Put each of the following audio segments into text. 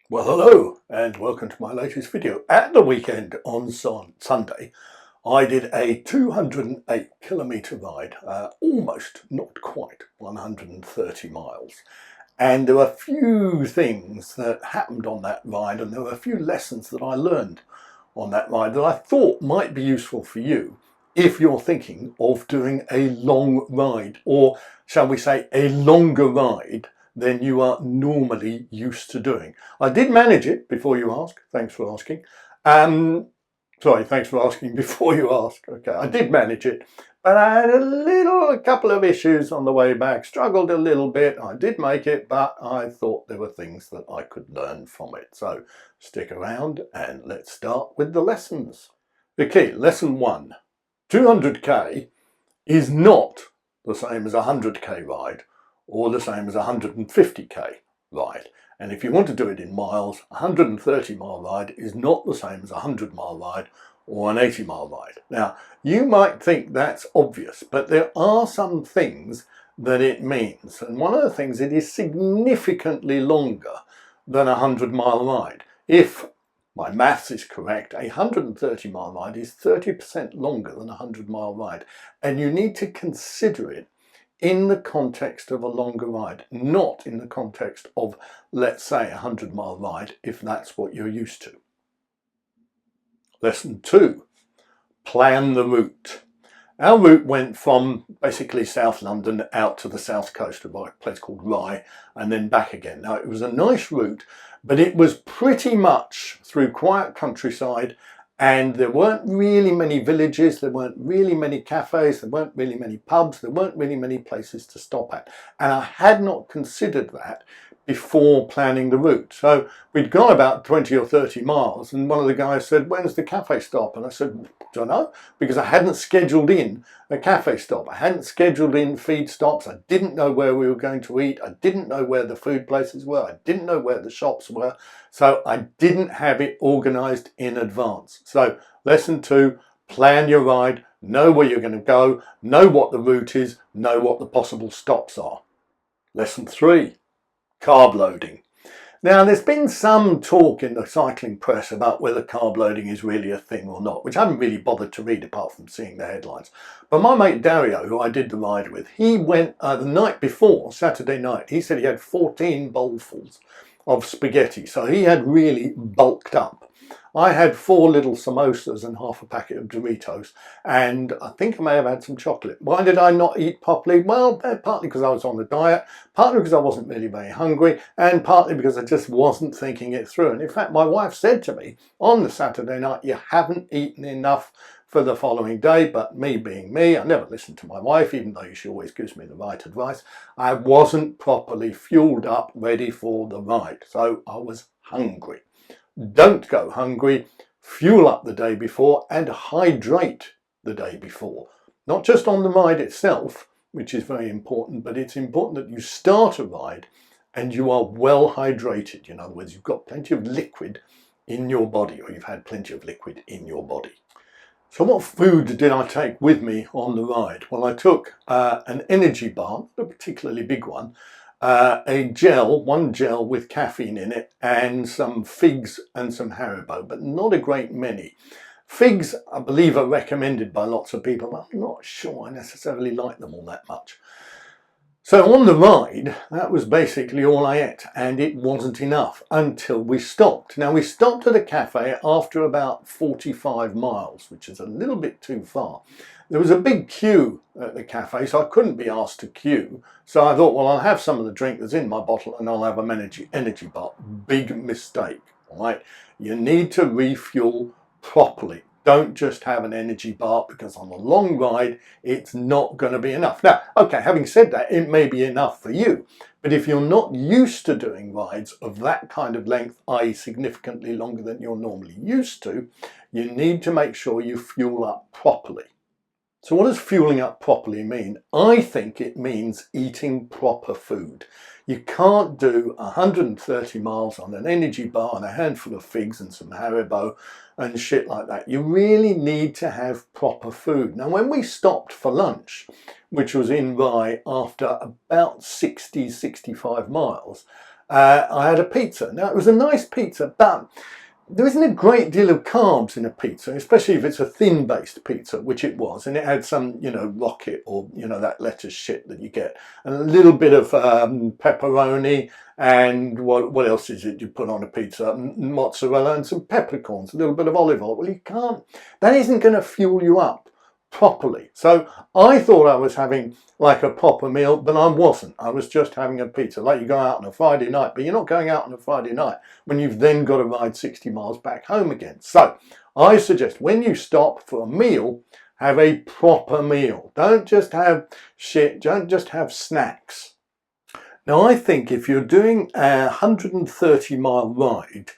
Well, hello and welcome to my latest video. At the weekend on Sunday, I did a 208 kilometre ride, almost, not quite, 130 miles. And there were a few things that happened on that ride, and there were a few lessons that I learned on that ride that I thought might be useful for you if you're thinking of doing a long ride, or shall we say a longer ride than you are normally used to doing. I did manage it before you ask. Thanks for asking. Sorry, thanks for asking before you ask. Okay, I did manage it, but I had a couple of issues on the way back, struggled a little bit. I did make it, but I thought there were things that I could learn from it. So stick around and let's start with the lessons. Okay, lesson 1. 200k is not the same as a 100k ride or the same as a 150k ride. And if you want to do it in miles, a 130-mile ride is not the same as a 100-mile ride or an 80-mile ride. Now, you might think that's obvious, but there are some things that it means. And one of the things, it is significantly longer than a 100-mile ride. If my maths is correct, a 130-mile ride is 30% longer than a 100-mile ride. And you need to consider it in the context of a longer ride, not in the context of, let's say, a 100-mile ride, if that's what you're used to. Lesson 2, plan the route. Our route went from basically South London out to the south coast of a place called Rye and then back again. Now, it was a nice route, but it was pretty much through quiet countryside, and there weren't really many villages, there weren't really many cafes, there weren't really many pubs, there weren't really many places to stop at. And I had not considered that before planning the route. So we'd gone about 20 or 30 miles, and one of the guys said, "When's the cafe stop?" And I said, "Don't know," because I hadn't scheduled in a cafe stop. I hadn't scheduled in feed stops. I didn't know where we were going to eat. I didn't know where the food places were. I didn't know where the shops were. So I didn't have it organized in advance. So lesson 2, plan your ride, know where you're going to go, know what the route is, know what the possible stops are. Lesson 3, carb loading. Now, there's been some talk in the cycling press about whether carb loading is really a thing or not, which I haven't really bothered to read apart from seeing the headlines. But my mate Dario, who I did the ride with, he went the night before, Saturday night, he said he had 14 bowlfuls of spaghetti. So he had really bulked up. I had 4 little samosas and half a packet of Doritos, and I think I may have had some chocolate. Why did I not eat properly? Well, partly because I was on a diet, partly because I wasn't really very hungry, and partly because I just wasn't thinking it through. And in fact, my wife said to me on the Saturday night, "You haven't eaten enough for the following day." But me being me, I never listen to my wife, even though she always gives me the right advice. I wasn't properly fueled up, ready for the ride. So I was hungry. Don't go hungry, fuel up the day before and hydrate the day before. Not just on the ride itself, which is very important, but it's important that you start a ride and you are well hydrated. In other words, you've got plenty of liquid in your body, or you've had plenty of liquid in your body. So what food did I take with me on the ride? Well, I took an energy bar, a particularly big one, one gel with caffeine in it, and some figs and some Haribo, but not a great many. Figs, I believe, are recommended by lots of people, but I'm not sure I necessarily like them all that much. So on the ride, that was basically all I ate, and it wasn't enough until we stopped. Now, we stopped at a cafe after about 45 miles, which is a little bit too far. There was a big queue at the cafe, so I couldn't be asked to queue. So I thought, well, I'll have some of the drink that's in my bottle and I'll have an energy bar. Big mistake, all right? You need to refuel properly. Don't just have an energy bar, because on a long ride, it's not going to be enough. Now, okay, having said that, it may be enough for you. But if you're not used to doing rides of that kind of length, i.e. significantly longer than you're normally used to, you need to make sure you fuel up properly. So what does fueling up properly mean? I think it means eating proper food. You can't do 130 miles on an energy bar and a handful of figs and some Haribo and shit like that. You really need to have proper food. Now, when we stopped for lunch, which was in Rye after about 65 miles, I had a pizza. Now, it was a nice pizza, but there isn't a great deal of carbs in a pizza, especially if it's a thin-based pizza, which it was, and it had some, rocket or, that lettuce shit that you get, and a little bit of pepperoni, and what else is it you put on a pizza? Mozzarella and some peppercorns, a little bit of olive oil. Well, you can't, that isn't going to fuel you up properly. So I thought I was having like a proper meal, but I wasn't. I was just having a pizza. Like you go out on a Friday night, but you're not going out on a Friday night when you've then got to ride 60 miles back home again. So I suggest when you stop for a meal, have a proper meal. Don't just have shit, don't just have snacks. Now I think if you're doing a 130-mile ride,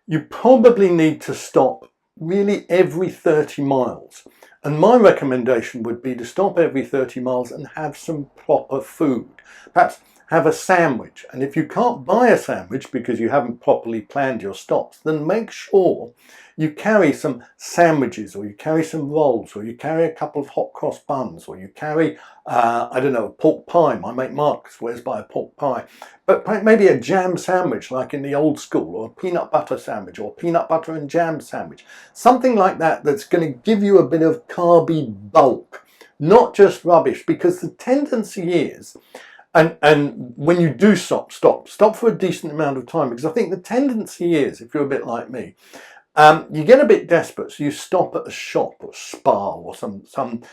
you probably need to stop really every 30 miles. And my recommendation would be to stop every 30 miles and have some proper food. Perhaps have a sandwich. And if you can't buy a sandwich because you haven't properly planned your stops, then make sure you carry some sandwiches, or you carry some rolls, or you carry a couple of hot cross buns, or you carry, I don't know, a pork pie. My mate Mark swears by a pork pie. But maybe a jam sandwich like in the old school, or a peanut butter sandwich, or peanut butter and jam sandwich. Something like that that's going to give you a bit of carby bulk, not just rubbish, because the tendency is, and when you do stop for a decent amount of time, because I think the tendency is, if you're a bit like me, you get a bit desperate, so you stop at a shop or spa or some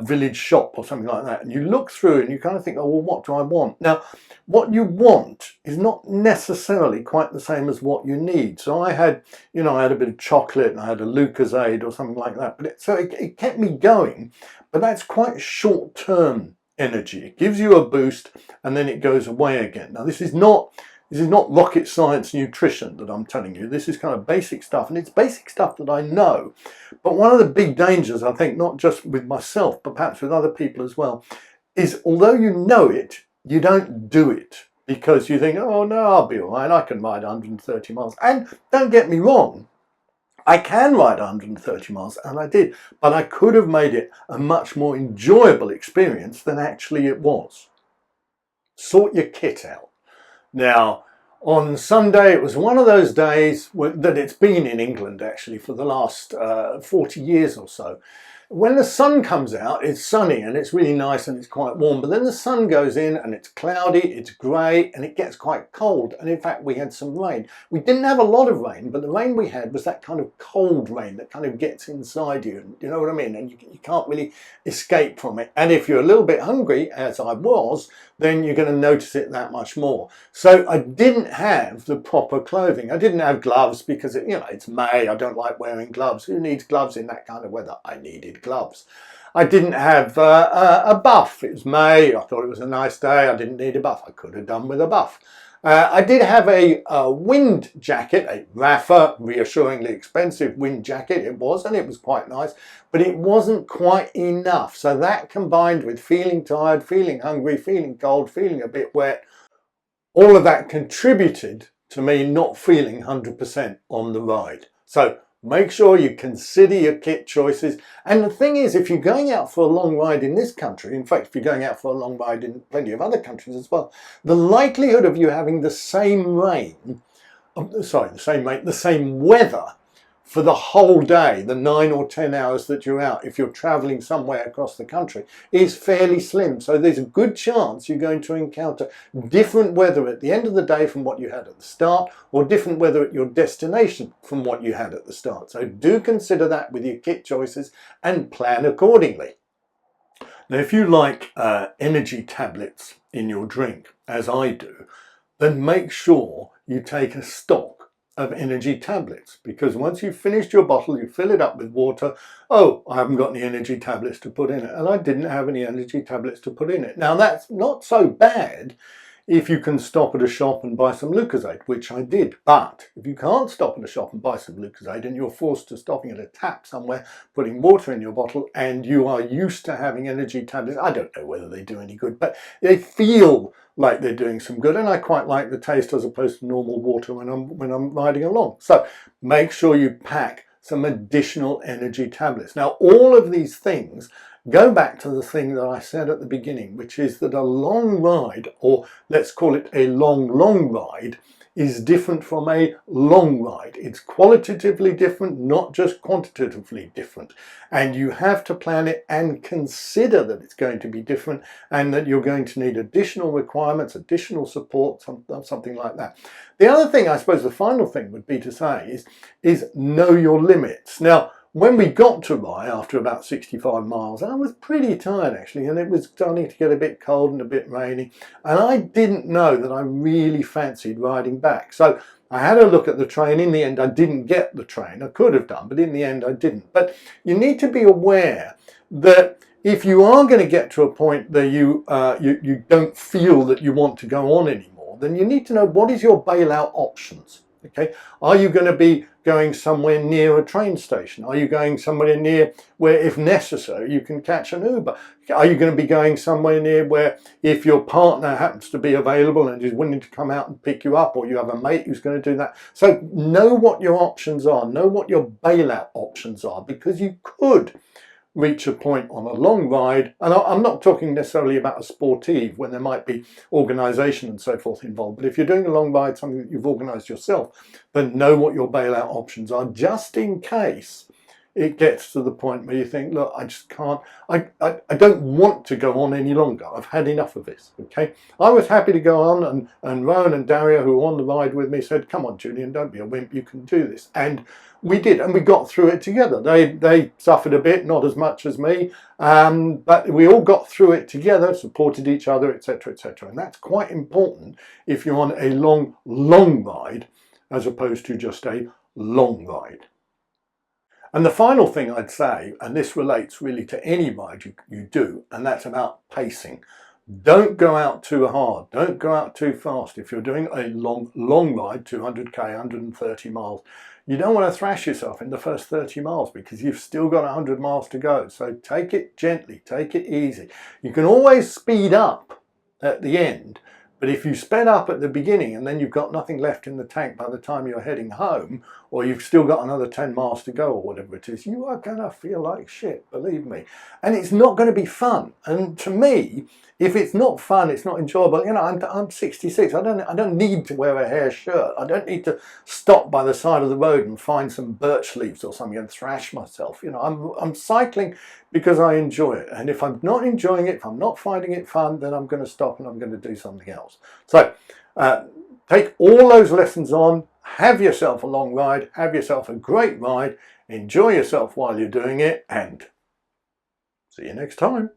village shop or something like that, and you look through and you kind of think, oh, well, what do I want? Now, what you want is not necessarily quite the same as what you need. So I had, I had a bit of chocolate and I had a Lucozade or something like that, but it kept me going, but that's quite short-term energy. It gives you a boost and then it goes away again. Now, this is not rocket science nutrition that I'm telling you. This is kind of basic stuff, and it's basic stuff that I know. But one of the big dangers, I think, not just with myself, but perhaps with other people as well, is although you know it, you don't do it because you think, oh no, I'll be all right, I can ride 130 miles. And don't get me wrong, I can ride 130 miles, and I did, but I could have made it a much more enjoyable experience than actually it was. Sort your kit out. Now, on Sunday, it was one of those days that it's been in England actually for the last 40 years or so. When the sun comes out, it's sunny and it's really nice and it's quite warm, but then the sun goes in and it's cloudy, it's grey, and it gets quite cold. And in fact, we had some rain. We didn't have a lot of rain, but the rain we had was that kind of cold rain that kind of gets inside you. You know what I mean? And you can't really escape from it. And if you're a little bit hungry, as I was, then you're going to notice it that much more. So I didn't have the proper clothing. I didn't have gloves because it's May. I don't like wearing gloves. Who needs gloves in that kind of weather? I needed gloves. I didn't have a buff. It was May. I thought it was a nice day. I didn't need a buff. I could have done with a buff. I did have a wind jacket, a Rafa, reassuringly expensive wind jacket it was, and it was quite nice, but it wasn't quite enough. So that combined with feeling tired, feeling hungry, feeling cold, feeling a bit wet, all of that contributed to me not feeling 100% on the ride. So make sure you consider your kit choices. And the thing is, if you're going out for a long ride in this country, in fact, if you're going out for a long ride in plenty of other countries as well, the likelihood of you having the same the same weather for the whole day, the 9 or 10 hours that you're out, if you're traveling somewhere across the country, is fairly slim. So there's a good chance you're going to encounter different weather at the end of the day from what you had at the start, or different weather at your destination from what you had at the start. So do consider that with your kit choices and plan accordingly. Now, if you like energy tablets in your drink, as I do, then make sure you take a stock of energy tablets, because once you've finished your bottle, you fill it up with water. Oh, I haven't got any energy tablets to put in it, and I didn't have any energy tablets to put in it. Now, that's not so bad if you can stop at a shop and buy some Lucozade, which I did. But if you can't stop at a shop and buy some Lucozade, and you're forced to stopping at a tap somewhere, putting water in your bottle, and you are used to having energy tablets, I don't know whether they do any good, but they feel like they're doing some good, and I quite like the taste as opposed to normal water when I'm riding along. So make sure you pack some additional energy tablets. Now, all of these things go back to the thing that I said at the beginning, which is that a long ride, or let's call it a long ride, is different from a long ride. It's qualitatively different, not just quantitatively different. And you have to plan it and consider that it's going to be different and that you're going to need additional requirements, additional support, something like that. The other thing, I suppose the final thing would be to say is know your limits. Now, when we got to Rye after about 65 miles, I was pretty tired actually, and it was starting to get a bit cold and a bit rainy, and I didn't know that I really fancied riding back. So I had a look at the train. In the end, I didn't get the train. I could have done, but in the end I didn't. But you need to be aware that if you are going to get to a point that you don't feel that you want to go on anymore, then you need to know what is your bailout options. Okay, are you going to be going somewhere near a train station? Are you going somewhere near where, if necessary, you can catch an Uber? Are you going to be going somewhere near where, if your partner happens to be available and is willing to come out and pick you up, or you have a mate who's going to do that? So know what your options are, know what your bailout options are, because you could reach a point on a long ride, and I'm not talking necessarily about a sportive when there might be organisation and so forth involved, but if you're doing a long ride, something that you've organised yourself, then know what your bailout options are, just in case it gets to the point where you think, look, I just can't, I don't want to go on any longer. I've had enough of this, okay? I was happy to go on, and Rowan and Daria, who were on the ride with me, said, come on, Julian, don't be a wimp, you can do this. And we did, and we got through it together. They suffered a bit, not as much as me, but we all got through it together, supported each other, etc., etc. And that's quite important if you're on a long ride, as opposed to just a long ride. And the final thing I'd say, and this relates really to any ride you do, and that's about pacing. Don't go out too hard. Don't go out too fast. If you're doing a long ride, 200k, 130 miles, you don't want to thrash yourself in the first 30 miles because you've still got 100 miles to go. So take it gently, take it easy. You can always speed up at the end, but if you sped up at the beginning and then you've got nothing left in the tank by the time you're heading home, or you've still got another 10 miles to go or whatever it is, you are going to feel like shit, believe me. And it's not going to be fun. And to me, if it's not fun, it's not enjoyable. You know, I'm 66. I don't need to wear a hair shirt. I don't need to stop by the side of the road and find some birch leaves or something and thrash myself. You know, I'm cycling because I enjoy it. And if I'm not enjoying it, if I'm not finding it fun, then I'm going to stop and I'm going to do something else. So take all those lessons on, have yourself a long ride, have yourself a great ride, enjoy yourself while you're doing it, and see you next time.